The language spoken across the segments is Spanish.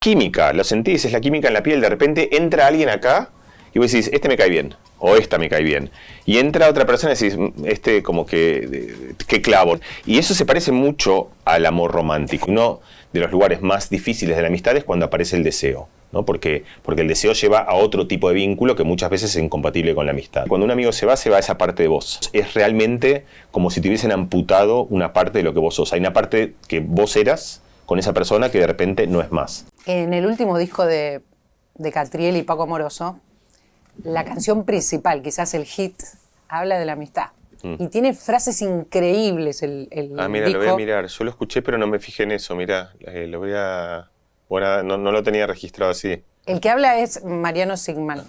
química, lo sentís, es la química en la piel. De repente entra alguien acá y vos decís, este me cae bien, o esta me cae bien. Y entra otra persona y decís, este como que clavo. Y eso se parece mucho al amor romántico. Uno de los lugares más difíciles de la amistad es cuando aparece el deseo, ¿no? Porque el deseo lleva a otro tipo de vínculo que muchas veces es incompatible con la amistad. Cuando un amigo se va esa parte de vos. Es realmente como si te hubiesen amputado una parte de lo que vos sos. Hay una parte que vos eras con esa persona que de repente no es más. En el último disco de Catriel y Paco Amoroso, la canción principal, quizás el hit, habla de la amistad. Y tiene frases increíbles el mira, disco. lo voy a mirar. Yo lo escuché, pero no me fijé en eso. Mira, lo voy a... Bueno, no lo tenía registrado así. El que habla es Mariano Sigman.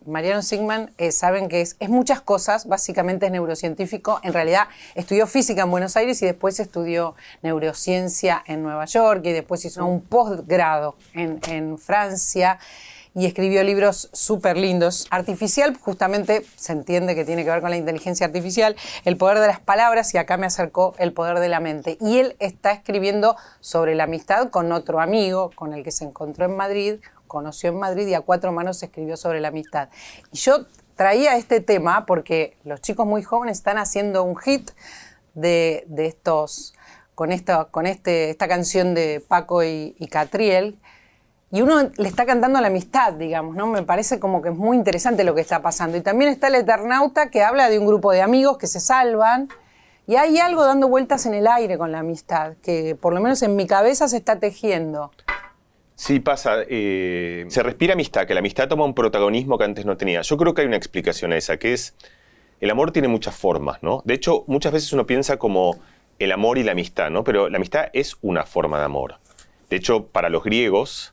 Mariano Sigman, saben que es muchas cosas, básicamente es neurocientífico. En realidad estudió física en Buenos Aires y después estudió neurociencia en Nueva York y después hizo un posgrado en Francia. Y escribió libros súper lindos. Artificial, justamente, se entiende que tiene que ver con la inteligencia artificial, el poder de las palabras, y acá me acercó el poder de la mente. Y él está escribiendo sobre la amistad con otro amigo, con el que se encontró en Madrid, conoció en Madrid y a cuatro manos escribió sobre la amistad. Y yo traía este tema porque los chicos muy jóvenes están haciendo un hit de estos, con esta canción de Paco y Catriel. Y uno le está cantando a la amistad, digamos, ¿no? Me parece como que es muy interesante lo que está pasando. Y también está el Eternauta, que habla de un grupo de amigos que se salvan. Y hay algo dando vueltas en el aire con la amistad, que por lo menos en mi cabeza se está tejiendo. Sí, pasa. Se respira amistad, que la amistad toma un protagonismo que antes no tenía. Yo creo que hay una explicación a esa, que es, el amor tiene muchas formas, ¿no? De hecho, muchas veces uno piensa como el amor y la amistad, ¿no? Pero la amistad es una forma de amor. De hecho, para los griegos,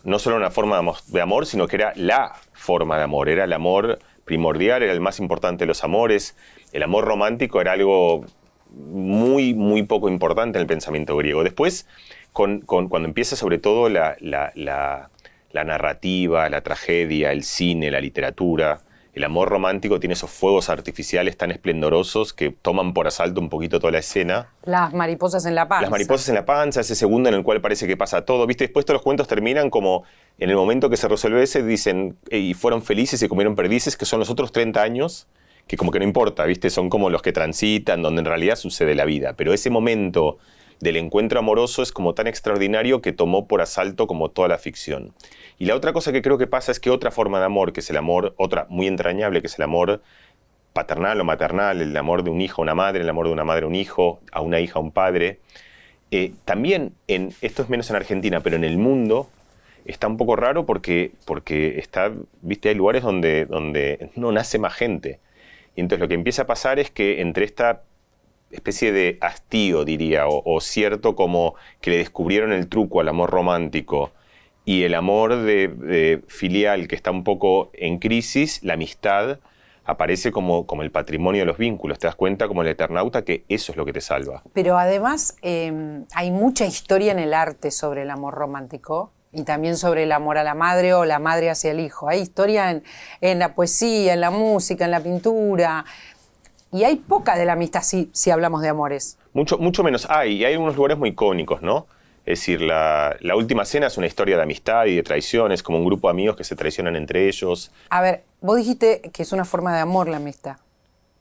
no solo una forma de amor, sino que era la forma de amor. Era el amor primordial, era el más importante de los amores. El amor romántico era algo muy, muy poco importante en el pensamiento griego. Después, cuando empieza sobre todo la narrativa, la tragedia, el cine, la literatura, el amor romántico tiene esos fuegos artificiales tan esplendorosos que toman por asalto un poquito toda la escena. Las mariposas en la panza. Las mariposas en la panza, ese segundo en el cual parece que pasa todo. ¿Viste? Después todos los cuentos terminan como en el momento que se resuelve ese, dicen, y fueron felices y comieron perdices, que son los otros 30 años, que como que no importa, ¿viste? Son como los que transitan, donde en realidad sucede la vida. Pero ese momento del encuentro amoroso es como tan extraordinario que tomó por asalto como toda la ficción. Y la otra cosa que creo que pasa es que otra forma de amor, que es el amor, otra muy entrañable, que es el amor paternal o maternal, el amor de un hijo a una madre, el amor de una madre a un hijo, a una hija a un padre, también, esto es menos en Argentina, pero en el mundo está un poco raro porque está, ¿viste? Hay lugares donde no nace más gente. Y entonces lo que empieza a pasar es que entre esta especie de hastío, diría, o cierto como que le descubrieron el truco al amor romántico y el amor de filial que está un poco en crisis, la amistad aparece como el patrimonio de los vínculos. Te das cuenta, como el Eternauta, que eso es lo que te salva. Pero además hay mucha historia en el arte sobre el amor romántico y también sobre el amor a la madre o la madre hacia el hijo. Hay historia en la poesía, en la música, en la pintura. Y hay poca de la amistad si hablamos de amores. Mucho menos hay. Y hay algunos lugares muy icónicos, ¿no? Es decir, la última cena es una historia de amistad y de traiciones, como un grupo de amigos que se traicionan entre ellos. A ver, vos dijiste que es una forma de amor la amistad.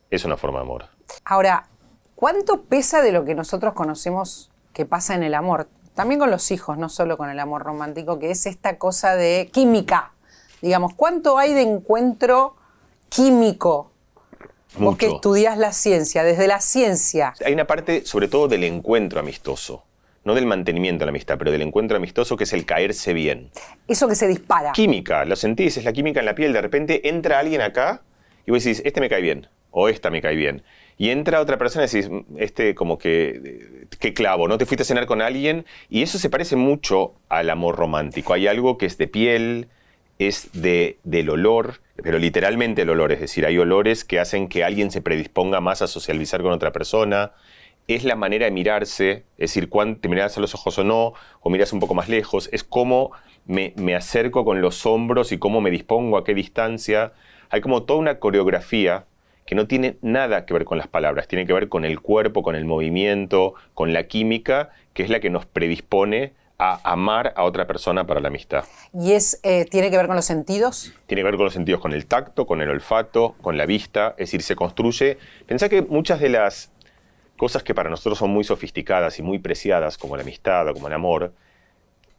Es una forma de amor. Ahora, ¿cuánto pesa de lo que nosotros conocemos que pasa en el amor? También con los hijos, no solo con el amor romántico, que es esta cosa de química. Digamos, ¿cuánto hay de encuentro químico? Mucho. Vos que estudiás la ciencia, desde la ciencia. Hay una parte, sobre todo, del encuentro amistoso. No del mantenimiento de la amistad, pero del encuentro amistoso, que es el caerse bien. Eso que se dispara. Química, lo sentís, es la química en la piel. De repente entra alguien acá y vos decís, este me cae bien, o esta me cae bien. Y entra otra persona y decís, como que clavo, ¿no? Te fuiste a cenar con alguien y eso se parece mucho al amor romántico. Hay algo que es de piel, es del olor, pero literalmente el olor, es decir, hay olores que hacen que alguien se predisponga más a socializar con otra persona. Es la manera de mirarse, es decir, cuando te miras a los ojos o no, o miras un poco más lejos, es cómo me acerco con los hombros y cómo me dispongo a qué distancia. Hay como toda una coreografía que no tiene nada que ver con las palabras, tiene que ver con el cuerpo, con el movimiento, con la química, que es la que nos predispone a amar a otra persona para la amistad. ¿Y tiene que ver con los sentidos? Tiene que ver con los sentidos, con el tacto, con el olfato, con la vista, es decir, se construye. Pensá que muchas de las cosas que para nosotros son muy sofisticadas y muy preciadas, como la amistad o como el amor,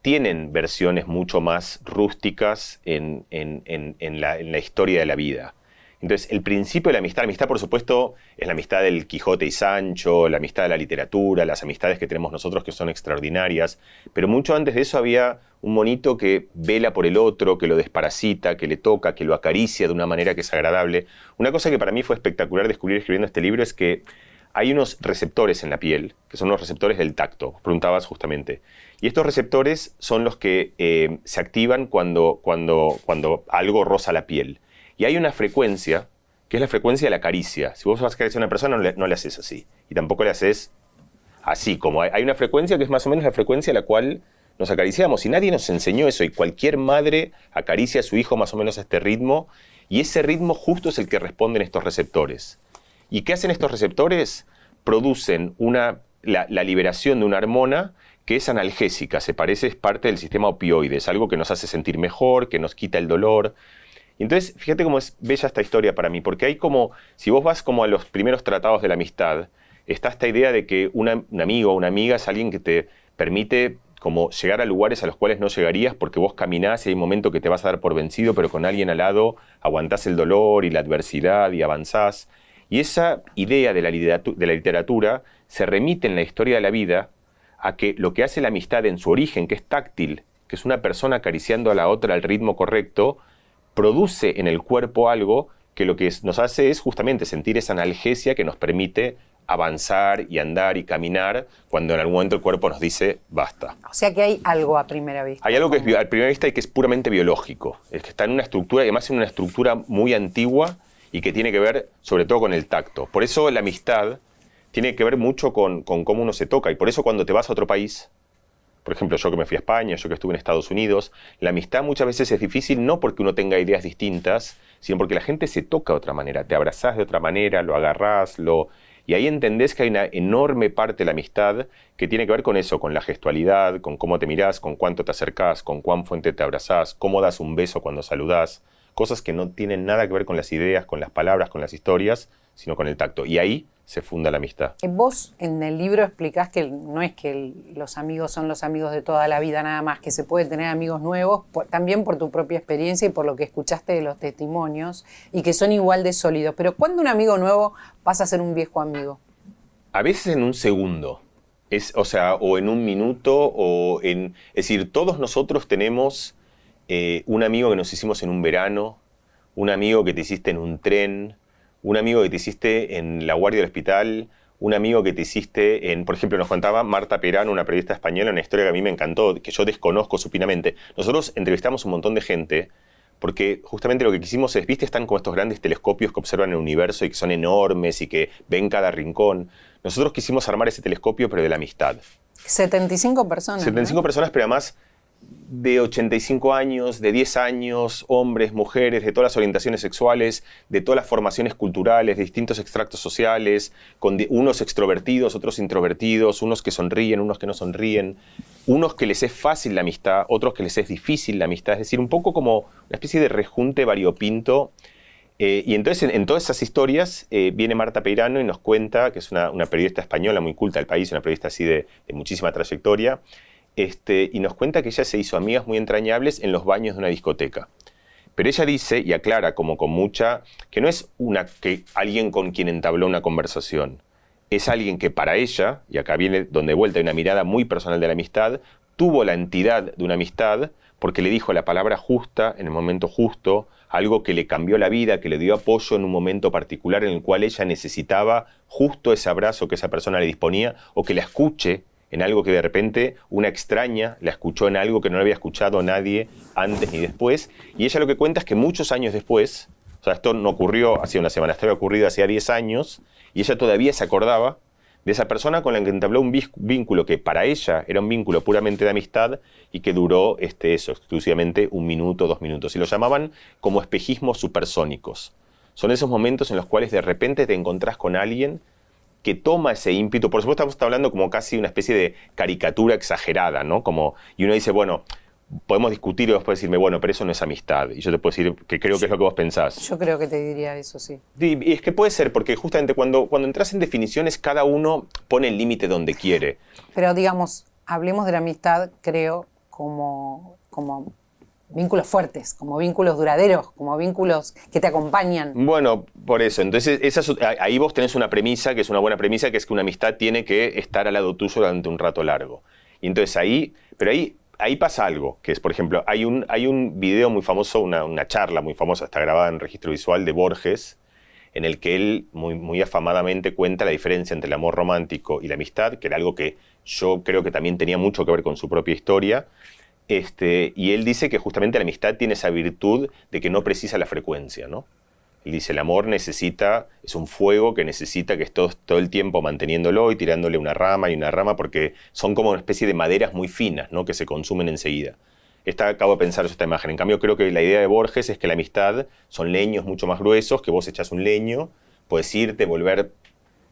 tienen versiones mucho más rústicas en la historia de la vida. Entonces, el principio de la amistad por supuesto, es la amistad del Quijote y Sancho, la amistad de la literatura, las amistades que tenemos nosotros que son extraordinarias, pero mucho antes de eso había un monito que vela por el otro, que lo desparasita, que le toca, que lo acaricia de una manera que es agradable. Una cosa que para mí fue espectacular descubrir escribiendo este libro es que hay unos receptores en la piel, que son los receptores del tacto, preguntabas justamente. Y estos receptores son los que se activan cuando algo roza la piel. Y hay una frecuencia, que es la frecuencia de la caricia. Si vos vas a acariciar a una persona, no le haces así. Y tampoco le haces así. Como hay una frecuencia que es más o menos la frecuencia a la cual nos acariciamos. Y nadie nos enseñó eso. Y cualquier madre acaricia a su hijo más o menos a este ritmo. Y ese ritmo justo es el que responden estos receptores. ¿Y qué hacen estos receptores? Producen la liberación de una hormona que es analgésica. Es parte del sistema opioide. Es algo que nos hace sentir mejor, que nos quita el dolor. Y entonces, fíjate cómo es bella esta historia para mí, porque hay como, si vos vas como a los primeros tratados de la amistad, está esta idea de que un amigo o una amiga es alguien que te permite como llegar a lugares a los cuales no llegarías porque vos caminás y hay un momento que te vas a dar por vencido, pero con alguien al lado aguantás el dolor y la adversidad y avanzás. Y esa idea de la literatura se remite en la historia de la vida a que lo que hace la amistad en su origen, que es táctil, que es una persona acariciando a la otra al ritmo correcto, produce en el cuerpo algo que lo que nos hace es justamente sentir esa analgesia que nos permite avanzar y andar y caminar cuando en algún momento el cuerpo nos dice basta. O sea que hay algo a primera vista. Hay algo que a primera vista y que es puramente biológico. Es que está en una estructura, y además en una estructura muy antigua y que tiene que ver sobre todo con el tacto. Por eso la amistad tiene que ver mucho con cómo uno se toca. Y por eso cuando te vas a otro país, por ejemplo, yo que me fui a España, yo que estuve en Estados Unidos, la amistad muchas veces es difícil no porque uno tenga ideas distintas, sino porque la gente se toca de otra manera, te abrazás de otra manera, lo agarrás, y ahí entendés que hay una enorme parte de la amistad que tiene que ver con eso, con la gestualidad, con cómo te mirás, con cuánto te acercás, con cuán fuerte te abrazás, cómo das un beso cuando saludás, cosas que no tienen nada que ver con las ideas, con las palabras, con las historias, sino con el tacto. Y ahí se funda la amistad. Vos en el libro explicás que no es que los amigos son los amigos de toda la vida nada más, que se puede tener amigos nuevos, también por tu propia experiencia y por lo que escuchaste de los testimonios, y que son igual de sólidos. Pero ¿cuándo un amigo nuevo pasa a ser un viejo amigo? A veces en un segundo, o en un minuto, es decir, todos nosotros tenemos un amigo que nos hicimos en un verano, un amigo que te hiciste en un tren, un amigo que te hiciste en la guardia del hospital, un amigo que te hiciste en, por ejemplo, nos contaba Marta Perano, una periodista española, una historia que a mí me encantó, que yo desconozco supinamente. Nosotros entrevistamos un montón de gente porque justamente lo que quisimos es, viste, están como estos grandes telescopios que observan el universo y que son enormes y que ven cada rincón. Nosotros quisimos armar ese telescopio, pero de la amistad. 75 personas. 75 personas, pero además de 85 años, de 10 años, hombres, mujeres, de todas las orientaciones sexuales, de todas las formaciones culturales, de distintos extractos sociales, con unos extrovertidos, otros introvertidos, unos que sonríen, unos que no sonríen, unos que les es fácil la amistad, otros que les es difícil la amistad, es decir, un poco como una especie de rejunte variopinto. Y entonces en todas esas historias viene Marta Peirano y nos cuenta, que es una periodista española muy culta del país, una periodista así de muchísima trayectoria, y nos cuenta que ella se hizo amigas muy entrañables en los baños de una discoteca. Pero ella dice, y aclara como con mucha, que no es alguien con quien entabló una conversación. Es alguien que para ella, y acá viene donde vuelta hay una mirada muy personal de la amistad, tuvo la entidad de una amistad porque le dijo la palabra justa en el momento justo, algo que le cambió la vida, que le dio apoyo en un momento particular en el cual ella necesitaba justo ese abrazo que esa persona le disponía, o que la escuche en algo que de repente una extraña la escuchó en algo que no le había escuchado nadie antes ni después. Y ella lo que cuenta es que muchos años después, o sea, esto no ocurrió hace una semana, esto había ocurrido hacía 10 años, y ella todavía se acordaba de esa persona con la que entabló un vínculo que para ella era un vínculo puramente de amistad y que duró exclusivamente 1 minuto, 2 minutos. Y lo llamaban como espejismos supersónicos. Son esos momentos en los cuales de repente te encontrás con alguien que toma ese ímpetu. Por supuesto, estamos hablando como casi una especie de caricatura exagerada, ¿no? Y uno dice, bueno, podemos discutir y vos podés decirme, bueno, pero eso no es amistad. Y yo te puedo decir que creo que es lo que vos pensás. Yo creo que te diría eso, sí. Y es que puede ser, porque justamente cuando entras en definiciones, cada uno pone el límite donde quiere. Pero digamos, hablemos de la amistad, creo, como vínculos fuertes, como vínculos duraderos, como vínculos que te acompañan. Bueno, por eso. Entonces, ahí vos tenés una premisa, que es una buena premisa, que es que una amistad tiene que estar al lado tuyo durante un rato largo. Y entonces ahí pasa algo, que es, por ejemplo, hay un video muy famoso, una charla muy famosa, está grabada en registro visual, de Borges, en el que él muy afamadamente cuenta la diferencia entre el amor romántico y la amistad, que era algo que yo creo que también tenía mucho que ver con su propia historia. Y él dice que justamente la amistad tiene esa virtud de que no precisa la frecuencia, ¿no? Él dice, el amor es un fuego que necesita que estés todo el tiempo manteniéndolo y tirándole una rama y una rama, porque son como una especie de maderas muy finas, ¿no? Que se consumen enseguida. Acabo de pensar esta imagen. En cambio, creo que la idea de Borges es que la amistad son leños mucho más gruesos, que vos echás un leño, puedes irte, volver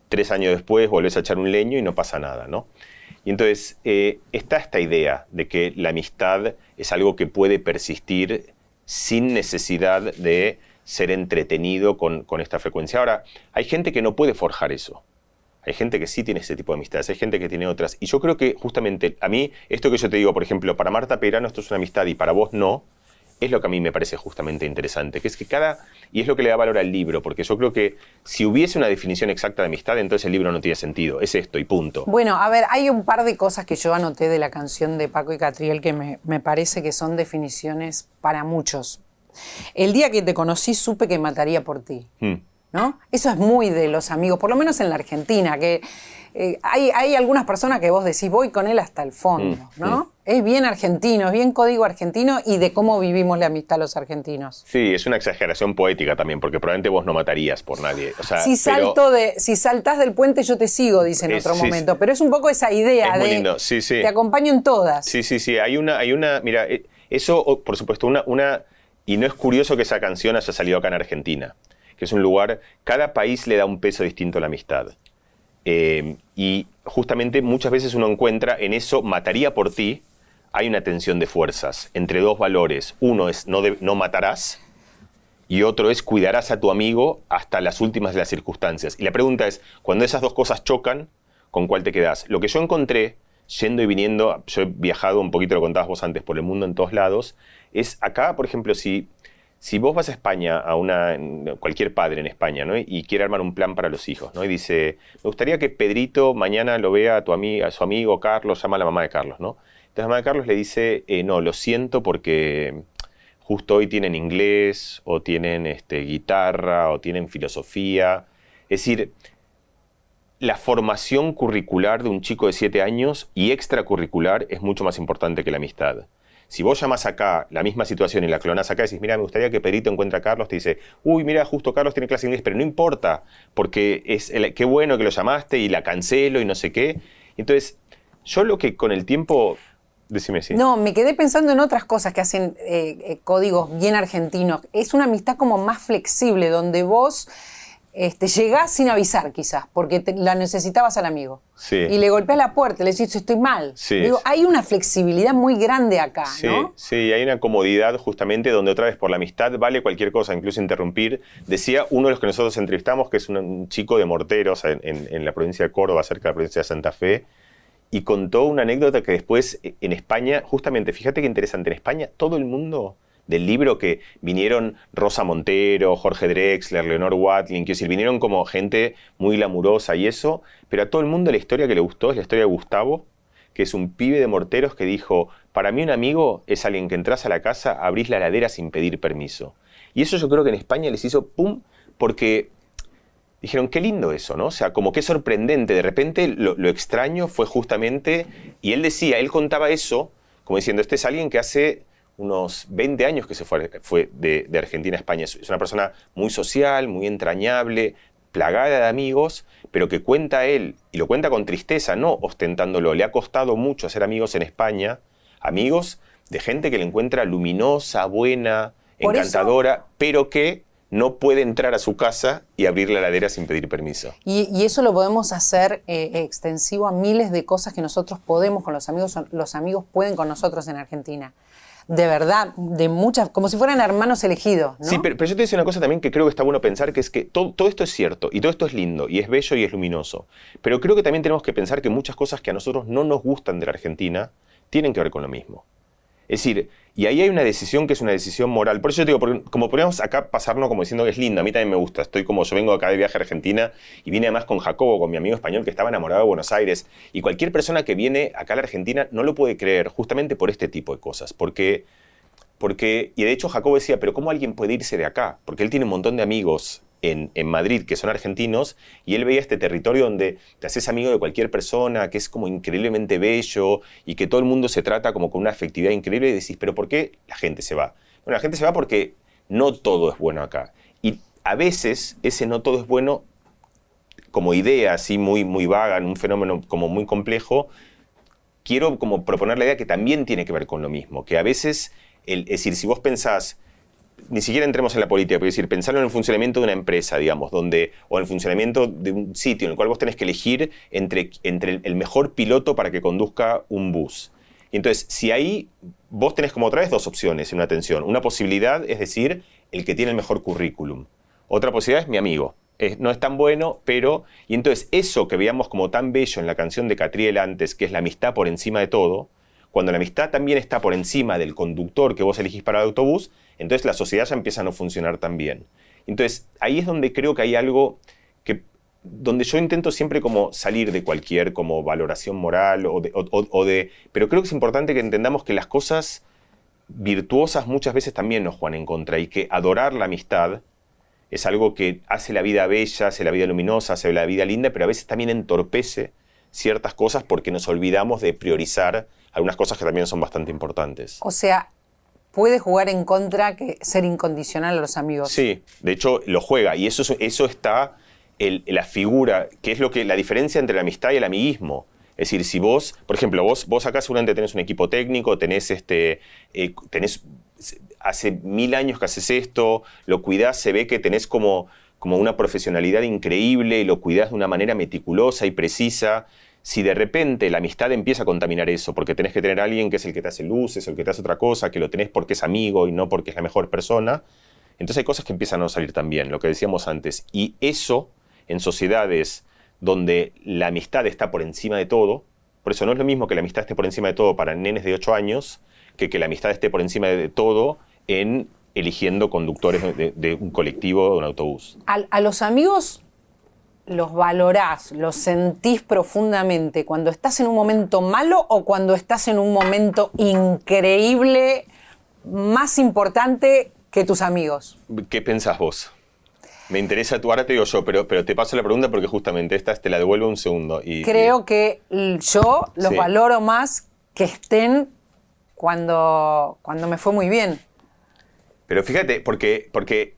3 años después, volvés a echar un leño y no pasa nada, ¿no? Y entonces está esta idea de que la amistad es algo que puede persistir sin necesidad de ser entretenido con esta frecuencia. Ahora, hay gente que no puede forjar eso. Hay gente que sí tiene ese tipo de amistades, hay gente que tiene otras. Y yo creo que justamente a mí, esto que yo te digo, por ejemplo, para Marta Peirano esto es una amistad y para vos no, es lo que a mí me parece justamente interesante, que es que y es lo que le da valor al libro, porque yo creo que si hubiese una definición exacta de amistad, entonces el libro no tiene sentido, es esto y punto. Bueno, a ver, hay un par de cosas que yo anoté de la canción de Paco y Catriel que me parece que son definiciones para muchos. El día que te conocí supe que mataría por ti, ¿no? Eso es muy de los amigos, por lo menos en la Argentina, que hay algunas personas que vos decís, voy con él hasta el fondo, ¿no? Es bien argentino, es bien código argentino y de cómo vivimos la amistad los argentinos. Sí, es una exageración poética también, porque probablemente vos no matarías por nadie. O sea, si saltás del puente yo te sigo, dice en otro momento, pero es un poco esa idea es muy de lindo. Sí, sí. Te acompaño en todas. Sí, hay una, mira, eso, por supuesto, y no es curioso que esa canción haya salido acá en Argentina, que es un lugar, cada país le da un peso distinto a la amistad. Y justamente muchas veces uno encuentra en eso, mataría por ti, hay una tensión de fuerzas entre dos valores. Uno es no matarás y otro es cuidarás a tu amigo hasta las últimas de las circunstancias. Y la pregunta es, cuando esas dos cosas chocan, ¿con cuál te quedás? Lo que yo encontré, yendo y viniendo, yo he viajado, un poquito lo contabas vos antes, por el mundo en todos lados, es acá, por ejemplo, si vos vas a España, cualquier padre en España, ¿no? Y quiere armar un plan para los hijos, ¿no? Y dice, me gustaría que Pedrito mañana lo vea a su amigo Carlos, llama a la mamá de Carlos, ¿no? Entonces la mamá de Carlos le dice, no, lo siento porque justo hoy tienen inglés, o tienen guitarra, o tienen filosofía. Es decir, la formación curricular de un chico de 7 años y extracurricular es mucho más importante que la amistad. Si vos llamás acá la misma situación y la clonás acá y decís, mira, me gustaría que Pedrito encuentre a Carlos, te dice, uy, mira, justo Carlos tiene clase de inglés, pero no importa, porque qué bueno que lo llamaste y la cancelo y no sé qué. Entonces, yo lo que con el tiempo... Decime, sí. No, me quedé pensando en otras cosas que hacen códigos bien argentinos. Es una amistad como más flexible, donde vos llegás sin avisar quizás, porque la necesitabas al amigo. Sí. Y le golpeás la puerta y le decís, estoy mal. Sí. Digo, hay una flexibilidad muy grande acá, Sí, ¿no? sí, hay una comodidad justamente donde otra vez por la amistad vale cualquier cosa, incluso interrumpir. Decía uno de los que nosotros entrevistamos, que es un chico de Morteros en la provincia de Córdoba, cerca de la provincia de Santa Fe, y contó una anécdota que después en España, justamente, fíjate qué interesante, en España todo el mundo del libro, que vinieron Rosa Montero, Jorge Drexler, Leonor Watling, que vinieron como gente muy glamurosa y eso, pero a todo el mundo la historia que le gustó es la historia de Gustavo, que es un pibe de Morteros que dijo, para mí un amigo es alguien que entras a la casa, abrís la heladera sin pedir permiso. Y eso yo creo que en España les hizo pum, porque... Dijeron, qué lindo eso, ¿no? O sea, como qué sorprendente. De repente lo extraño fue justamente... Y él contaba eso, como diciendo, este es alguien que hace unos 20 años que se fue de Argentina a España. Es una persona muy social, muy entrañable, plagada de amigos, pero que cuenta él, y lo cuenta con tristeza, no ostentándolo. Le ha costado mucho hacer amigos en España, amigos de gente que le encuentra luminosa, buena, encantadora, pero que... no puede entrar a su casa y abrir la heladera sin pedir permiso. Y eso lo podemos hacer extensivo a miles de cosas que nosotros podemos con los amigos pueden con nosotros en Argentina. De verdad, de muchas, como si fueran hermanos elegidos, ¿no? Sí, pero yo te decía una cosa también que creo que está bueno pensar, que es que todo esto es cierto, y todo esto es lindo, y es bello y es luminoso. Pero creo que también tenemos que pensar que muchas cosas que a nosotros no nos gustan de la Argentina tienen que ver con lo mismo. Es decir, y ahí hay una decisión que es una decisión moral. Por eso yo digo, porque como podríamos acá pasarnos como diciendo que es linda, a mí también me gusta. Yo vengo acá de viaje a Argentina y vine además con Jacobo, con mi amigo español que estaba enamorado de Buenos Aires. Y cualquier persona que viene acá a la Argentina no lo puede creer justamente por este tipo de cosas. Porque, y de hecho Jacobo decía, pero ¿cómo alguien puede irse de acá? Porque él tiene un montón de amigos en Madrid que son argentinos y él veía este territorio donde te haces amigo de cualquier persona, que es como increíblemente bello y que todo el mundo se trata como con una afectividad increíble y decís, pero ¿por qué la gente se va? Bueno, la gente se va porque no todo es bueno acá. Y a veces ese no todo es bueno como idea así muy, muy vaga, en un fenómeno como muy complejo, quiero como proponer la idea que también tiene que ver con lo mismo, que a veces, es decir, si vos pensás, ni siquiera entremos en la política, pero es decir, pensarlo en el funcionamiento de una empresa, digamos, o en el funcionamiento de un sitio en el cual vos tenés que elegir entre el mejor piloto para que conduzca un bus. Y entonces, si ahí vos tenés como otra vez dos opciones en una tensión. Una posibilidad es decir, el que tiene el mejor currículum. Otra posibilidad es mi amigo. No es tan bueno, pero... Y entonces, eso que veíamos como tan bello en la canción de Catriel antes, que es la amistad por encima de todo, cuando la amistad también está por encima del conductor que vos elegís para el autobús, entonces la sociedad ya empieza a no funcionar tan bien. Entonces, ahí es donde creo que hay algo donde yo intento siempre como salir de cualquier como valoración moral pero creo que es importante que entendamos que las cosas virtuosas muchas veces también nos juegan en contra y que adorar la amistad es algo que hace la vida bella, hace la vida luminosa, hace la vida linda, pero a veces también entorpece ciertas cosas porque nos olvidamos de priorizar algunas cosas que también son bastante importantes. O sea, puede jugar en contra que ser incondicional a los amigos. Sí, de hecho lo juega y eso está la figura, que es la diferencia entre la amistad y el amiguismo. Es decir, si vos, por ejemplo, vos acá seguramente tenés un equipo técnico, tenés hace 1000 años que haces esto, lo cuidás, se ve que tenés como una profesionalidad increíble y lo cuidás de una manera meticulosa y precisa. Si de repente la amistad empieza a contaminar eso, porque tenés que tener a alguien que es el que te hace luces, o el que te hace otra cosa, que lo tenés porque es amigo y no porque es la mejor persona, entonces hay cosas que empiezan a no salir tan bien, lo que decíamos antes. Y eso, en sociedades donde la amistad está por encima de todo, por eso no es lo mismo que la amistad esté por encima de todo para nenes de 8 años, que la amistad esté por encima de todo en eligiendo conductores de un colectivo o de un autobús. A los amigos los valorás, los sentís profundamente cuando estás en un momento malo o cuando estás en un momento increíble, más importante que tus amigos. ¿Qué pensás vos? Me interesa tu arte, digo yo, pero te paso la pregunta porque justamente esta te la devuelvo un segundo. Creo que yo los valoro más que estén cuando me fue muy bien. Pero fíjate, porque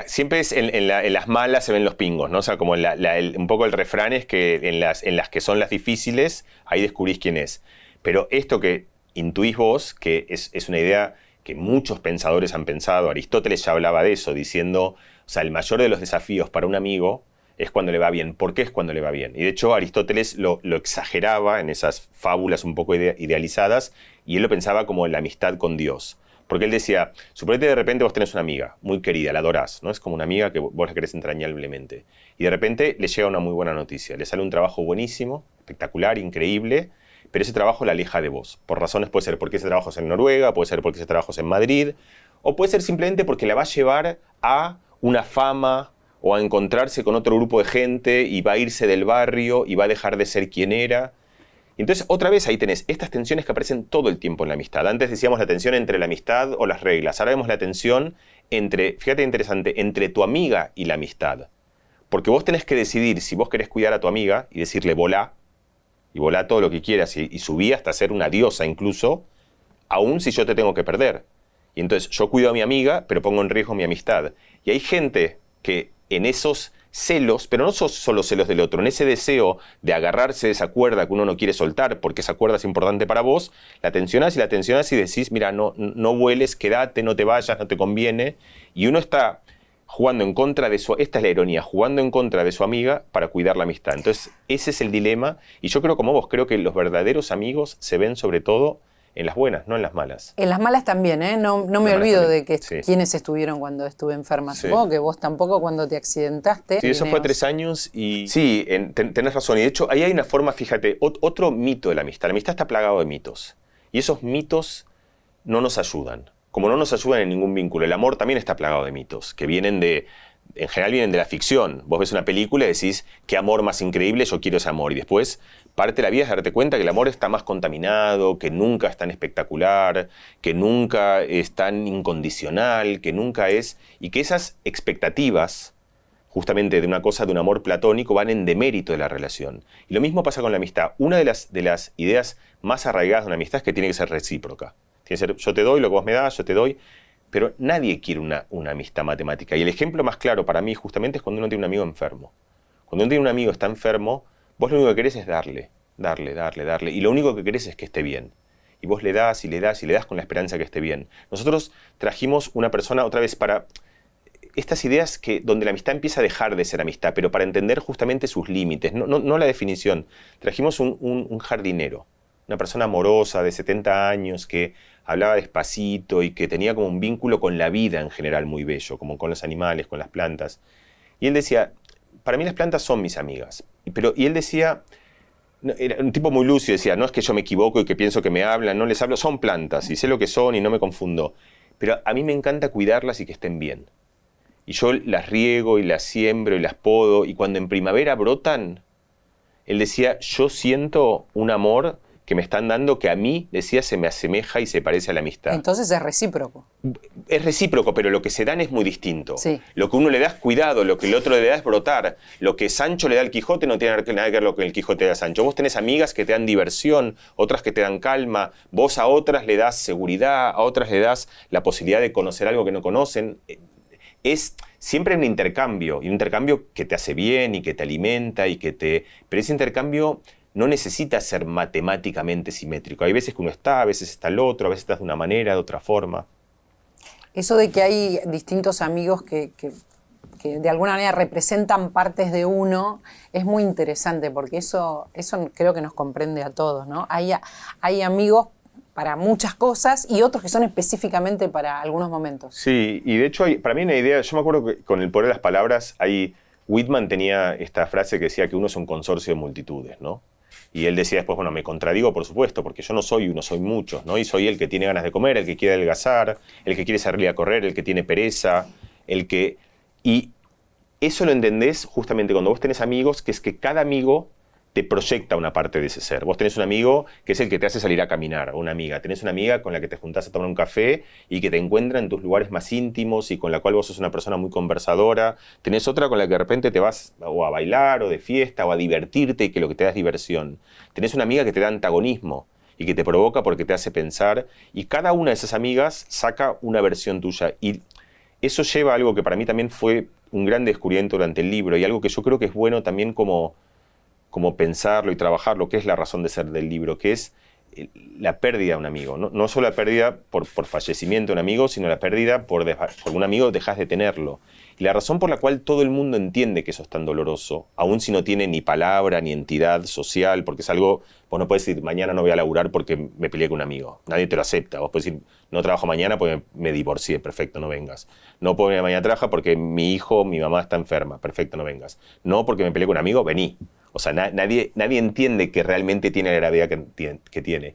siempre es en las malas se ven los pingos, ¿no? O sea, como un poco el refrán es que en las que son las difíciles, ahí descubrís quién es. Pero esto que intuís vos, que es una idea que muchos pensadores han pensado, Aristóteles ya hablaba de eso, diciendo, o sea, el mayor de los desafíos para un amigo es cuando le va bien. ¿Por qué es cuando le va bien? Y de hecho Aristóteles lo exageraba en esas fábulas un poco idealizadas, y él lo pensaba como en la amistad con Dios. Porque él decía, suponete de repente vos tenés una amiga muy querida, la adorás, ¿no? Es como una amiga que vos la querés entrañablemente. Y de repente le llega una muy buena noticia. Le sale un trabajo buenísimo, espectacular, increíble, pero ese trabajo la aleja de vos. Por razones puede ser porque ese trabajo es en Noruega, puede ser porque ese trabajo es en Madrid, o puede ser simplemente porque la va a llevar a una fama o a encontrarse con otro grupo de gente y va a irse del barrio y va a dejar de ser quien era. Entonces, otra vez ahí tenés estas tensiones que aparecen todo el tiempo en la amistad. Antes decíamos la tensión entre la amistad o las reglas. Ahora vemos la tensión fíjate interesante, entre tu amiga y la amistad. Porque vos tenés que decidir si vos querés cuidar a tu amiga y decirle volá, y volá todo lo que quieras, y subí hasta ser una diosa incluso, aún si yo te tengo que perder. Y entonces yo cuido a mi amiga, pero pongo en riesgo mi amistad. Y hay gente que en esos celos, pero no son solo celos del otro, en ese deseo de agarrarse de esa cuerda que uno no quiere soltar porque esa cuerda es importante para vos, la tensionás y decís, mira, no vueles, quédate, no te vayas, no te conviene. Y uno está jugando en contra de esta es la ironía, jugando en contra de su amiga para cuidar la amistad. Entonces, ese es el dilema. Y yo creo, como vos, creo que los verdaderos amigos se ven sobre todo en las buenas, no en las malas. En las malas también, ¿eh? No me olvido también, de que sí. Quiénes estuvieron cuando estuve enferma. Sí. Supongo que vos tampoco cuando te accidentaste. Sí, eso fue 3 años y sí, tenés razón. Y de hecho, ahí hay una forma, fíjate, otro mito de la amistad. La amistad está plagado de mitos. Y esos mitos no nos ayudan. Como no nos ayudan en ningún vínculo. El amor también está plagado de mitos, que vienen en general vienen de la ficción. Vos ves una película y decís, qué amor más increíble, yo quiero ese amor. Y después, parte de la vida es darte cuenta que el amor está más contaminado, que nunca es tan espectacular, que nunca es tan incondicional, que nunca es... Y que esas expectativas, justamente de una cosa, de un amor platónico, van en demérito de la relación. Y lo mismo pasa con la amistad. Una de las ideas más arraigadas de una amistad es que tiene que ser recíproca. Tiene que ser, yo te doy lo que vos me das, yo te doy... Pero nadie quiere una amistad matemática. Y el ejemplo más claro para mí justamente es cuando uno tiene un amigo enfermo. Cuando uno tiene un amigo que está enfermo, vos lo único que querés es darle. Y lo único que querés es que esté bien. Y vos le das y le das y le das con la esperanza que esté bien. Nosotros trajimos una persona otra vez para estas ideas donde la amistad empieza a dejar de ser amistad, pero para entender justamente sus límites, no la definición. Trajimos un jardinero, una persona amorosa de 70 años que hablaba despacito y que tenía como un vínculo con la vida en general muy bello, como con los animales, con las plantas. Y él decía, para mí las plantas son mis amigas. Y él decía, era un tipo muy lúcido, decía, no es que yo me equivoco y que pienso que me hablan, no les hablo, son plantas y sé lo que son y no me confundo. Pero a mí me encanta cuidarlas y que estén bien. Y yo las riego y las siembro y las podo y cuando en primavera brotan, él decía, yo siento un amor que me están dando que a mí, decía, se me asemeja y se parece a la amistad. Entonces es recíproco. Es recíproco, pero lo que se dan es muy distinto. Sí. Lo que uno le da es cuidado, lo que el otro le da es brotar. Lo que Sancho le da al Quijote no tiene nada que ver lo que el Quijote le da a Sancho. Vos tenés amigas que te dan diversión, otras que te dan calma. Vos a otras le das seguridad, a otras le das la posibilidad de conocer algo que no conocen. Es siempre un intercambio, y un intercambio que te hace bien y que te alimenta y que te... Pero ese intercambio no necesita ser matemáticamente simétrico. Hay veces que uno está, a veces está el otro, a veces estás de una manera, de otra forma. Eso de que hay distintos amigos que de alguna manera representan partes de uno es muy interesante porque eso creo que nos comprende a todos, ¿no? Hay amigos para muchas cosas y otros que son específicamente para algunos momentos. Sí, y de hecho para mí hay una idea, yo me acuerdo que con el poder de las palabras, Whitman tenía esta frase que decía que uno es un consorcio de multitudes, ¿no? Y él decía después, bueno, me contradigo por supuesto, porque yo no soy uno, soy muchos, ¿no? Y soy el que tiene ganas de comer, el que quiere adelgazar, el que quiere salir a correr, el que tiene pereza, Y eso lo entendés justamente cuando vos tenés amigos, que es que cada amigo te proyecta una parte de ese ser. Vos tenés un amigo que es el que te hace salir a caminar, o una amiga. Tenés una amiga con la que te juntás a tomar un café y que te encuentra en tus lugares más íntimos y con la cual vos sos una persona muy conversadora. Tenés otra con la que de repente te vas o a bailar o de fiesta o a divertirte y que lo que te da es diversión. Tenés una amiga que te da antagonismo y que te provoca porque te hace pensar. Y cada una de esas amigas saca una versión tuya. Y eso lleva a algo que para mí también fue un gran descubrimiento durante el libro y algo que yo creo que es bueno también como pensarlo y trabajar lo que es la razón de ser del libro, que es la pérdida de un amigo. No solo la pérdida por fallecimiento de un amigo, sino la pérdida por un amigo dejas de tenerlo. Y la razón por la cual todo el mundo entiende que eso es tan doloroso, aun si no tiene ni palabra ni entidad social, porque es algo, vos no puedes decir mañana no voy a laburar porque me peleé con un amigo. Nadie te lo acepta. Vos puedes decir no trabajo mañana porque me divorcié, perfecto, no vengas. No puedo venir mañana a trabajar porque mi mamá está enferma, perfecto, no vengas. No porque me peleé con un amigo, vení. O sea, nadie entiende que realmente tiene la gravedad que tiene.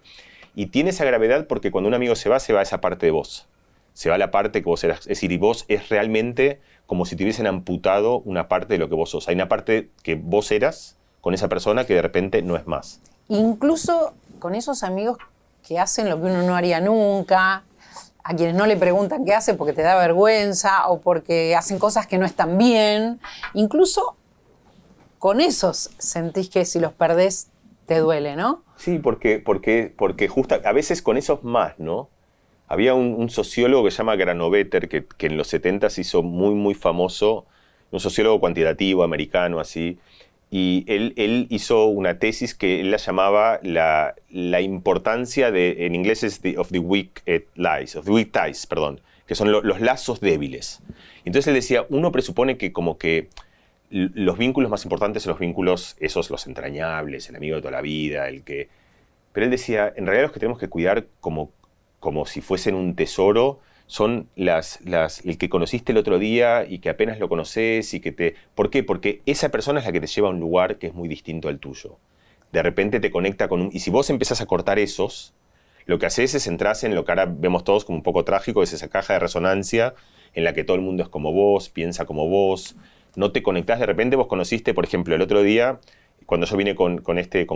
Y tiene esa gravedad porque cuando un amigo se va esa parte de vos. Se va la parte que vos eras. Es decir, y vos es realmente como si te hubiesen amputado una parte de lo que vos sos. Hay una parte que vos eras con esa persona que de repente no es más. Incluso con esos amigos que hacen lo que uno no haría nunca, a quienes no le preguntan qué hace porque te da vergüenza o porque hacen cosas que no están bien. Incluso con esos sentís que si los perdés te duele, ¿no? Sí, porque justo a veces con esos más, ¿no? Había un sociólogo que se llama Granovetter, que en los 70 se hizo muy, muy famoso, un sociólogo cuantitativo americano, así, y él hizo una tesis que él la llamaba la importancia en inglés es of the weak ties, que que son los lazos débiles. Entonces él decía, uno presupone que como que los vínculos más importantes son los vínculos, esos los entrañables, el amigo de toda la vida, el que... Pero él decía, en realidad los que tenemos que cuidar como si fuesen un tesoro son el que conociste el otro día y que apenas lo conoces y que te... ¿Por qué? Porque esa persona es la que te lleva a un lugar que es muy distinto al tuyo. De repente te conecta con un... Y si vos empezás a cortar esos, lo que haces es entras en lo que ahora vemos todos como un poco trágico, es esa caja de resonancia en la que todo el mundo es como vos, piensa como vos, no te conectás. De repente vos conociste, por ejemplo, el otro día, cuando yo vine con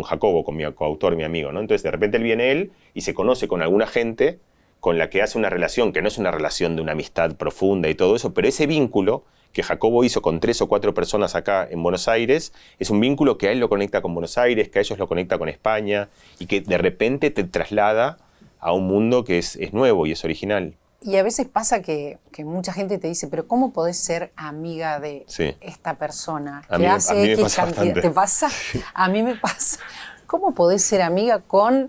Jacobo, con mi coautor, mi amigo, ¿no? Entonces de repente viene él y se conoce con alguna gente con la que hace una relación, que no es una relación de una amistad profunda y todo eso, pero ese vínculo que Jacobo hizo con 3 o 4 personas acá en Buenos Aires, es un vínculo que a él lo conecta con Buenos Aires, que a ellos lo conecta con España, y que de repente te traslada a un mundo que es nuevo y es original. Y a veces pasa que mucha gente te dice, pero ¿cómo podés ser amiga de esta persona que hace X cantidad? ¿Te pasa? A mí me pasa. ¿Cómo podés ser amiga con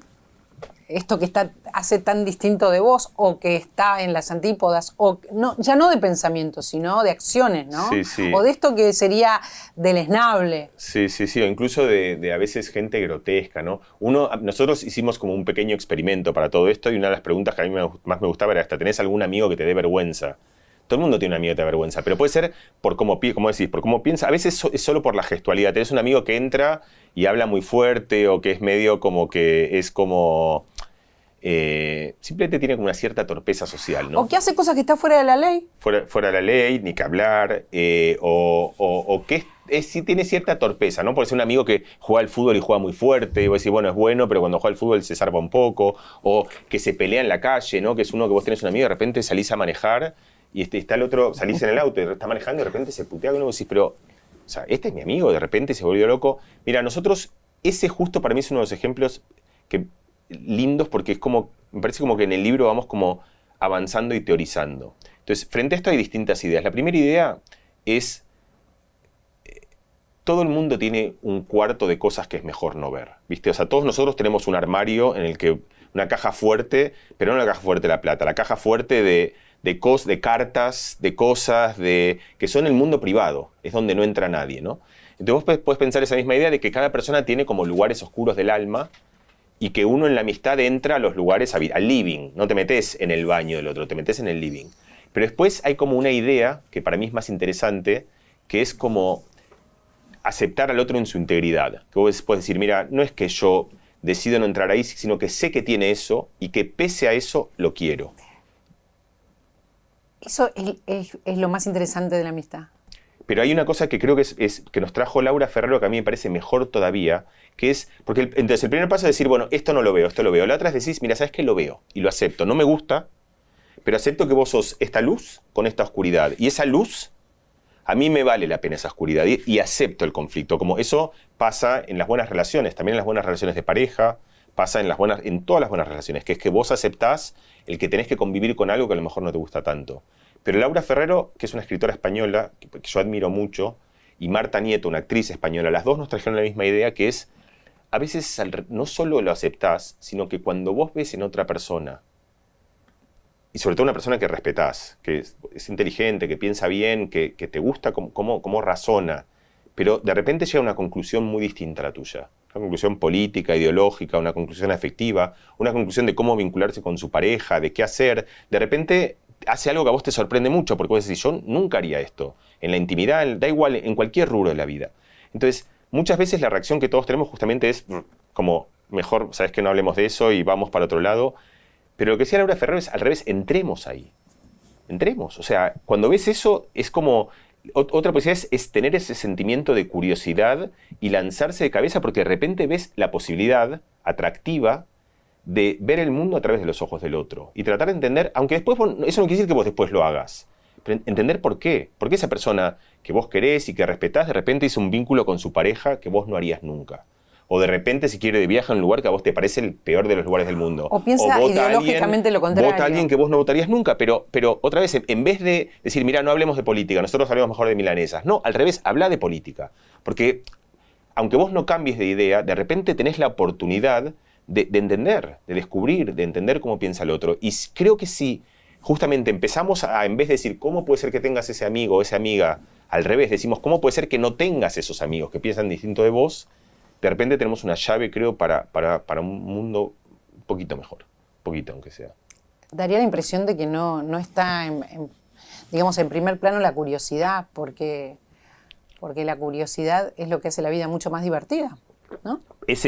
esto que hace tan distinto de vos, o que está en las antípodas, o no, ya no de pensamientos, sino de acciones, ¿no? Sí, sí. O de esto que sería deleznable. Sí, sí, sí, o incluso de a veces gente grotesca, ¿no? Nosotros hicimos como un pequeño experimento para todo esto, y una de las preguntas que a mí más me gustaba era esta: ¿tenés algún amigo que te dé vergüenza? Todo el mundo tiene un amigo que te da vergüenza, pero puede ser por cómo piensa. A veces es solo por la gestualidad. Tenés un amigo que entra y habla muy fuerte, o que es medio como que es como... simplemente tiene como una cierta torpeza social, ¿no? O que hace cosas que está fuera de la ley. Fuera de la ley, ni que hablar, o que sí tiene cierta torpeza, ¿no? Por ser un amigo que juega al fútbol y juega muy fuerte, y vos decís, bueno, es bueno, pero cuando juega al fútbol se zarpa un poco, o que se pelea en la calle, ¿no? Que es uno que vos tenés un amigo y de repente salís a manejar, y está el otro, salís en el auto y está manejando y de repente se putea con uno y vos decís, pero, o sea, este es mi amigo, de repente se volvió loco. Mira, nosotros, ese justo para mí es uno de los ejemplos lindos, porque es como, me parece como que en el libro vamos como avanzando y teorizando. Entonces, frente a esto hay distintas ideas. La primera idea es, todo el mundo tiene un cuarto de cosas que es mejor no ver, ¿viste? O sea, todos nosotros tenemos un armario en el que, una caja fuerte, pero no la caja fuerte de la plata, la caja fuerte de cartas, de cosas, que son el mundo privado, es donde no entra nadie, ¿no? Entonces vos podés pensar esa misma idea de que cada persona tiene como lugares oscuros del alma, y que uno en la amistad entra a los lugares, al living, no te metes en el baño del otro, te metes en el living. Pero después hay como una idea, que para mí es más interesante, que es como aceptar al otro en su integridad. Que vos puedes decir, mira, no es que yo decido no entrar ahí, sino que sé que tiene eso, y que pese a eso lo quiero. Eso es lo más interesante de la amistad. Pero hay una cosa que creo que que nos trajo Laura Ferrero, que a mí me parece mejor todavía, que es, porque entonces el primer paso es decir, bueno, esto no lo veo, esto lo veo. La otra es decir, mira, ¿sabes qué? Lo veo y lo acepto. No me gusta, pero acepto que vos sos esta luz con esta oscuridad. Y esa luz, a mí me vale la pena esa oscuridad, y acepto el conflicto. Como eso pasa en las buenas relaciones, también en las buenas relaciones de pareja, pasa en todas las buenas relaciones, que es que vos aceptás el que tenés que convivir con algo que a lo mejor no te gusta tanto. Pero Laura Ferrero, que es una escritora española, que yo admiro mucho, y Marta Nieto, una actriz española, las dos nos trajeron la misma idea, que es, a veces no solo lo aceptás, sino que cuando vos ves en otra persona, y sobre todo una persona que respetás, que es inteligente, que piensa bien, que te gusta cómo razona, pero de repente llega a una conclusión muy distinta a la tuya. Una conclusión política, ideológica, una conclusión afectiva, una conclusión de cómo vincularse con su pareja, de qué hacer. De repente hace algo que a vos te sorprende mucho, porque vos decís, yo nunca haría esto. En la intimidad, da igual, en cualquier rubro de la vida. Entonces, muchas veces la reacción que todos tenemos justamente es como, mejor, sabes que no hablemos de eso y vamos para otro lado. Pero lo que decía Laura Ferrero es al revés, entremos ahí. Entremos. O sea, cuando ves eso, es como... Otra posibilidad es tener ese sentimiento de curiosidad y lanzarse de cabeza, porque de repente ves la posibilidad atractiva de ver el mundo a través de los ojos del otro y tratar de entender, aunque después eso no quiere decir que vos después lo hagas, pero entender por qué. Por qué esa persona que vos querés y que respetás de repente hizo un vínculo con su pareja que vos no harías nunca. O de repente si quiere de viaje a un lugar que a vos te parece el peor de los lugares del mundo. O piensa ideológicamente lo contrario. Vota a alguien que vos no votarías nunca, pero otra vez, en vez de decir, mira, no hablemos de política, nosotros hablemos mejor de milanesas. No, al revés, habla de política. Porque aunque vos no cambies de idea, de repente tenés la oportunidad de entender, de descubrir, de entender cómo piensa el otro. Y creo que si justamente empezamos a, en vez de decir, ¿cómo puede ser que tengas ese amigo o esa amiga? Al revés, decimos, ¿cómo puede ser que no tengas esos amigos que piensan distinto de vos? De repente tenemos una llave, creo, para un mundo un poquito mejor. Un poquito, aunque sea. Daría la impresión de que no está, digamos, en primer plano la curiosidad, porque la curiosidad es lo que hace la vida mucho más divertida, ¿no? Es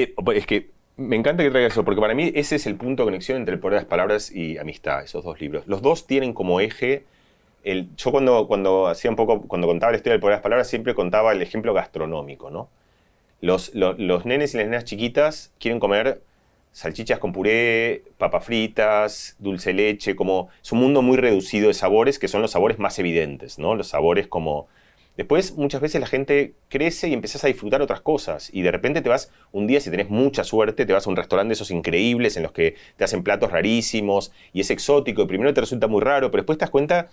que me encanta que traigas eso, porque para mí ese es el punto de conexión entre El poder de las palabras y Amistad, esos dos libros. Los dos tienen como eje... Yo cuando contaba la historia del poder de las palabras, siempre contaba el ejemplo gastronómico, ¿no? Los nenes y las nenas chiquitas quieren comer salchichas con puré, papas fritas, dulce de leche, como es un mundo muy reducido de sabores, que son los sabores más evidentes, ¿no? Los sabores como... Después, muchas veces la gente crece y empezás a disfrutar otras cosas. Y de repente te vas, un día, si tenés mucha suerte, te vas a un restaurante de esos increíbles en los que te hacen platos rarísimos y es exótico. Y primero te resulta muy raro, pero después te das cuenta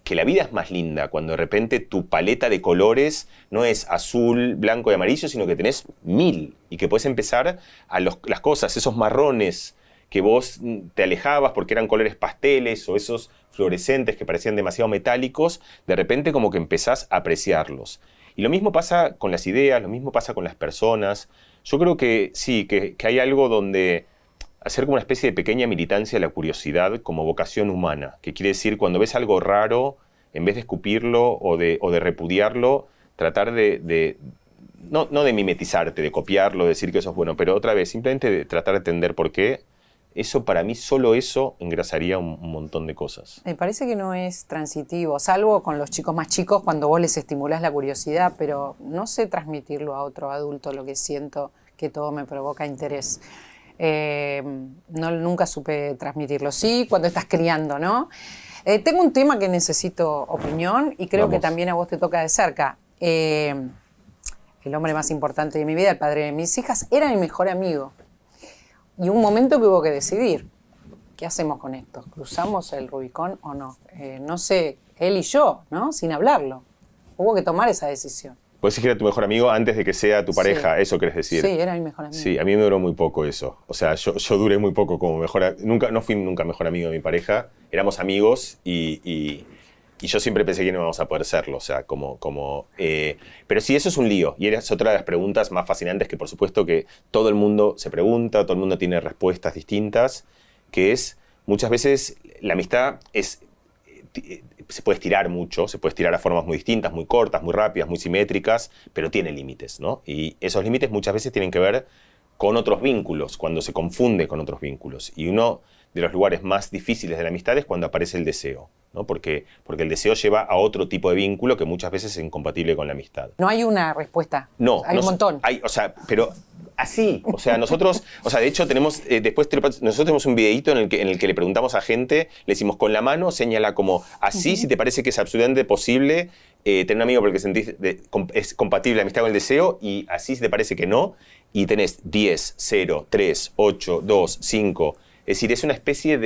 que la vida es más linda cuando de repente tu paleta de colores no es azul, blanco y amarillo, sino que tenés 1000 y que puedes empezar a las cosas, esos marrones que vos te alejabas porque eran colores pasteles o esos fluorescentes que parecían demasiado metálicos, de repente como que empezás a apreciarlos. Y lo mismo pasa con las ideas, lo mismo pasa con las personas. Yo creo que sí, que hay algo donde hacer como una especie de pequeña militancia de la curiosidad como vocación humana, que quiere decir cuando ves algo raro, en vez de escupirlo o de repudiarlo, tratar no de mimetizarte, de copiarlo, de decir que eso es bueno, pero otra vez, simplemente de tratar de entender por qué. Eso, para mí, solo eso engrasaría un montón de cosas. Me parece que no es transitivo, salvo con los chicos más chicos cuando vos les estimulás la curiosidad, pero no sé transmitirlo a otro adulto, lo que siento que todo me provoca interés. Nunca supe transmitirlo. Sí, cuando estás criando, ¿no? Tengo un tema que necesito opinión y creo que también a vos te toca de cerca. El hombre más importante de mi vida, el padre de mis hijas, era mi mejor amigo. Y un momento que hubo que decidir, ¿qué hacemos con esto? ¿Cruzamos el Rubicón o no? No sé, él y yo, ¿no? Sin hablarlo. Hubo que tomar esa decisión. ¿Puedes decir que era tu mejor amigo antes de que sea tu pareja? Sí. ¿Eso querés decir? Sí, era mi mejor amigo. Sí, a mí me duró muy poco eso. O sea, yo duré muy poco como mejor... No fui nunca mejor amigo de mi pareja. Éramos amigos y yo siempre pensé que no íbamos a poder serlo. O sea, pero sí, eso es un lío. Y es otra de las preguntas más fascinantes que, por supuesto, que todo el mundo se pregunta, todo el mundo tiene respuestas distintas, que es, muchas veces, la amistad se puede estirar mucho, se puede estirar a formas muy distintas, muy cortas, muy rápidas, muy simétricas, pero tiene límites, ¿no? Y esos límites muchas veces tienen que ver con otros vínculos, cuando se confunde con otros vínculos. Y uno de los lugares más difíciles de la amistad es cuando aparece el deseo, ¿no? Porque el deseo lleva a otro tipo de vínculo que muchas veces es incompatible con la amistad. No hay una respuesta. No. Hay un montón. Pero así, nosotros, de hecho nosotros tenemos un videíto en el que le preguntamos a gente, le decimos con la mano, señala como así, si te parece que es absolutamente posible tener un amigo porque sentís es compatible la amistad con el deseo, y así si te parece que no, y tenés 10, 0, 3, 8, 2, 5. Es decir, es una especie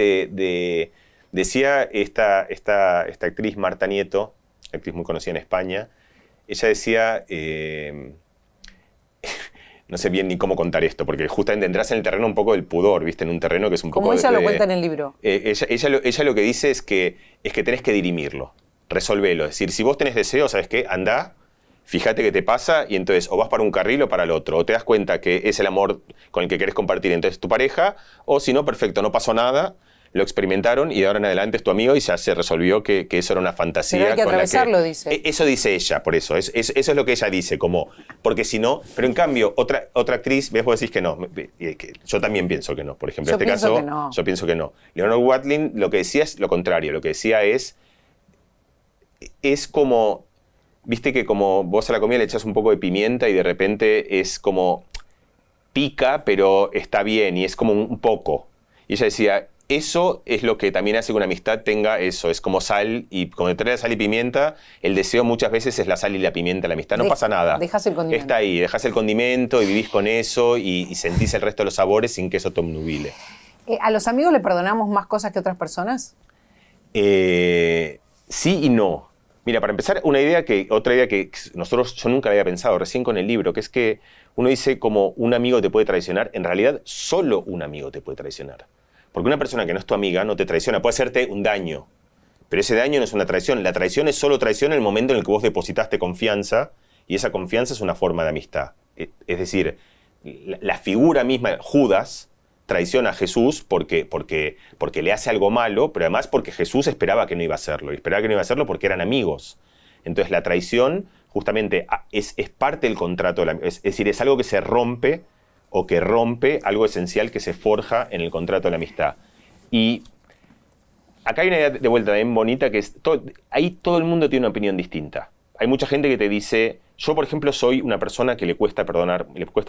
decía esta actriz Marta Nieto, actriz muy conocida en España, ella decía... no sé bien ni cómo contar esto, porque justamente entras en el terreno un poco del pudor, ¿viste? En un terreno que es un poco... Como ella lo cuenta en el libro. Ella lo que dice es que tenés que dirimirlo, resolverlo. Es decir, si vos tenés deseo, ¿sabes qué? Andá, fíjate qué te pasa, y entonces o vas para un carril o para el otro. O te das cuenta que es el amor con el que querés compartir entonces tu pareja, o si no, perfecto, no pasó nada, lo experimentaron y de ahora en adelante es tu amigo y ya se resolvió que eso era una fantasía. Pero hay que atravesarlo, dice. Eso dice ella, por eso. Eso es lo que ella dice, como, porque si no... Pero en cambio, otra actriz, vos decís que no. Yo también pienso que no. Por ejemplo, en este caso, yo pienso que no. Leonor Watling lo que decía es lo contrario. Lo que decía es como... Viste que como vos a la comida le echás un poco de pimienta y de repente es como... Pica, pero está bien y es como un poco. Y ella decía... Eso es lo que también hace que una amistad tenga eso, es como sal, y cuando trae sal y pimienta, el deseo muchas veces es la sal y la pimienta, la amistad no pasa nada. Dejas el condimento. Está ahí, dejas el condimento y vivís con eso y sentís el resto de los sabores sin que eso te obnubile. ¿A los amigos le perdonamos más cosas que a otras personas? Sí y no. Mira, para empezar, otra idea que yo nunca había pensado, recién con el libro, que es que uno dice como un amigo te puede traicionar, en realidad solo un amigo te puede traicionar. Porque una persona que no es tu amiga no te traiciona, puede hacerte un daño, pero ese daño no es una traición. La traición es solo traición en el momento en el que vos depositaste confianza, y esa confianza es una forma de amistad. Es decir, la figura misma, Judas, traiciona a Jesús porque le hace algo malo, pero además porque Jesús esperaba que no iba a hacerlo, y esperaba que no iba a hacerlo porque eran amigos. Entonces la traición justamente es parte del contrato, es decir, es algo que se rompe, o que rompe algo esencial que se forja en el contrato de la amistad. Y acá hay una idea de vuelta bien bonita, que es, ahí todo el mundo tiene una opinión distinta. Hay mucha gente que te dice, yo por ejemplo soy una persona que le cuesta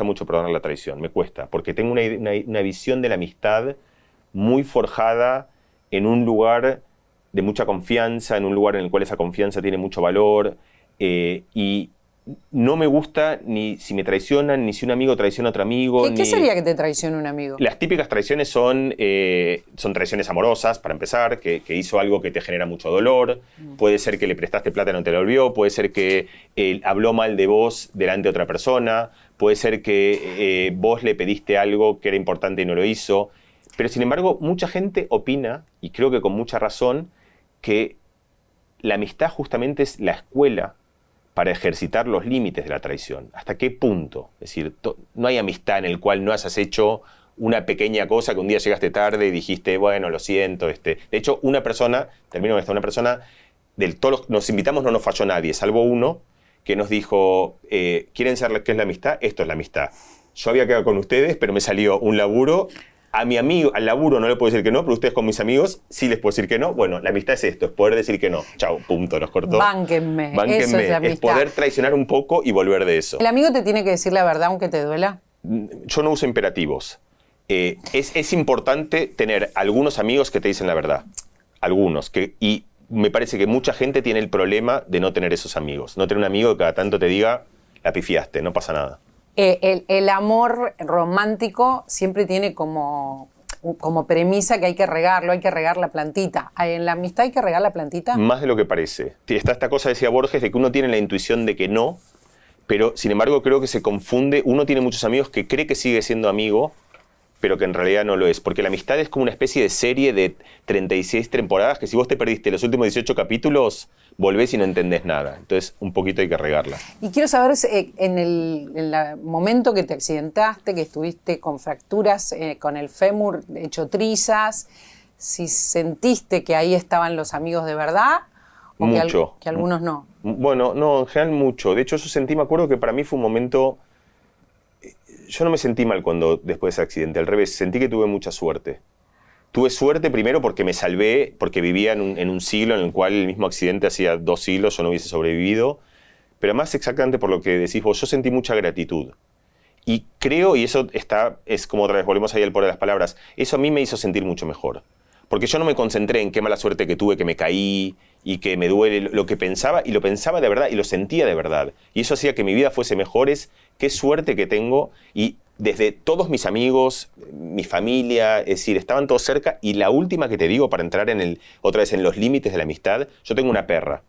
mucho perdonar la traición, me cuesta, porque tengo una visión de la amistad muy forjada en un lugar de mucha confianza, en un lugar en el cual esa confianza tiene mucho valor, y no me gusta ni si me traicionan, ni si un amigo traiciona a otro amigo. ¿Qué sería que te traicione un amigo? Las típicas traiciones son traiciones amorosas, para empezar, que hizo algo que te genera mucho dolor. Puede ser que le prestaste plata y no te lo devolvió. Puede ser que habló mal de vos delante de otra persona. Puede ser que vos le pediste algo que era importante y no lo hizo. Pero sin embargo, mucha gente opina, y creo que con mucha razón, que la amistad justamente es la escuela para ejercitar los límites de la traición. ¿Hasta qué punto? Es decir, no hay amistad en el cual no hayas hecho una pequeña cosa que un día llegaste tarde y dijiste, bueno, lo siento. De hecho, una persona, nos invitamos, no nos falló nadie, salvo uno, que nos dijo, ¿quieren saber qué es la amistad? Esto es la amistad. Yo había quedado con ustedes, pero me salió un laburo. A mi amigo, al laburo no le puedo decir que no, pero ustedes con mis amigos sí les puedo decir que no. Bueno, la amistad es esto, es poder decir que no. Chau, punto, nos cortó. Bánquenme, eso es la amistad. Es poder traicionar un poco y volver de eso. ¿El amigo te tiene que decir la verdad aunque te duela? Yo no uso imperativos. Es importante tener algunos amigos que te dicen la verdad. Algunos. Y me parece que mucha gente tiene el problema de no tener esos amigos. No tener un amigo que cada tanto te diga, la pifiaste, no pasa nada. El amor romántico siempre tiene como premisa que hay que regarlo, hay que regar la plantita. ¿En la amistad hay que regar la plantita? Más de lo que parece. Está esta cosa, decía Borges, de que uno tiene la intuición de que no, pero sin embargo creo que se confunde. Uno tiene muchos amigos que cree que sigue siendo amigo, pero que en realidad no lo es. Porque la amistad es como una especie de serie de 36 temporadas que si vos te perdiste los últimos 18 capítulos, volvés y no entendés nada. Entonces, un poquito hay que regarla. Y quiero saber, en el momento que te accidentaste, que estuviste con fracturas, con el fémur hecho trizas, si sentiste que ahí estaban los amigos de verdad o mucho. Que algunos no. Bueno, no, en general mucho. De hecho, me acuerdo que para mí fue un momento... Yo no me sentí mal después de ese accidente, al revés, sentí que tuve mucha suerte. Tuve suerte primero porque me salvé, porque vivía en un siglo en el cual el mismo accidente hacía 2 siglos yo no hubiese sobrevivido, pero además exactamente por lo que decís vos, yo sentí mucha gratitud. Y creo, y eso es como otra vez, volvemos ahí al poder de las palabras, eso a mí me hizo sentir mucho mejor. Porque yo no me concentré en qué mala suerte que tuve, que me caí y que me duele lo que pensaba, y lo pensaba de verdad y lo sentía de verdad. Y eso hacía que mi vida fuese mejor. Qué suerte que tengo. Y desde todos mis amigos, mi familia, es decir, estaban todos cerca. Y la última que te digo, para entrar otra vez en los límites de la amistad, yo tengo una perra.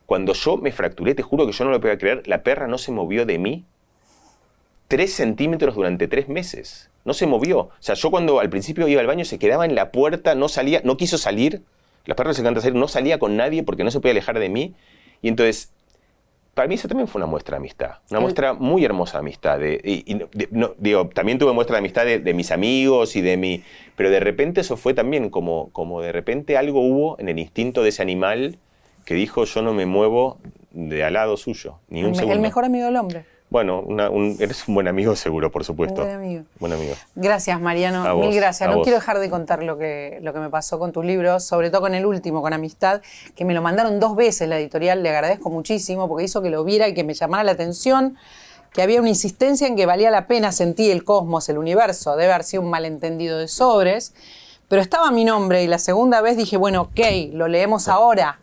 Cuando yo me fracturé, te juro que yo no lo podía creer, la perra no se movió de mí 3 centímetros durante 3 meses. No se movió. O sea, yo cuando al principio iba al baño se quedaba en la puerta, no salía, no quiso salir. Las perras les encanta salir, no salía con nadie porque no se podía alejar de mí. Y entonces, para mí eso también fue una muestra de amistad. Una muestra muy hermosa de amistad. También tuve muestra de amistad de mis amigos y de mi... Pero de repente eso fue también como de repente algo hubo en el instinto de ese animal que dijo, yo no me muevo de al lado suyo, ni un segundo. El mejor amigo del hombre. Bueno, eres un buen amigo seguro, por supuesto. Un buen amigo. Buen amigo. Gracias, Mariano. Mil gracias. No quiero dejar de contar lo que me pasó con tus libros, sobre todo con el último, con Amistad, que me lo mandaron 2 veces la editorial. Le agradezco muchísimo porque hizo que lo viera y que me llamara la atención, que había una insistencia en que valía la pena. Sentí el cosmos, el universo, debe haber sido un malentendido de sobres. Pero estaba mi nombre y la segunda vez dije, bueno, ok, lo leemos ahora.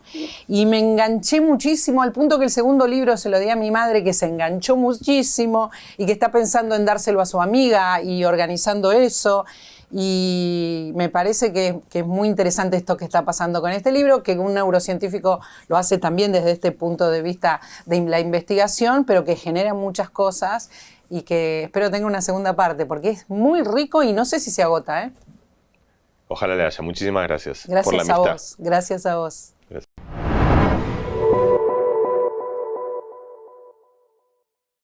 Y me enganché muchísimo al punto que el segundo libro se lo di a mi madre, que se enganchó muchísimo y que está pensando en dárselo a su amiga y organizando eso. Y me parece que es muy interesante esto que está pasando con este libro, que un neurocientífico lo hace también desde este punto de vista de la investigación, pero que genera muchas cosas y que espero tenga una segunda parte, porque es muy rico y no sé si se agota, ¿eh? Ojalá le haya. Muchísimas gracias por la Gracias a amistad. vos, gracias a vos.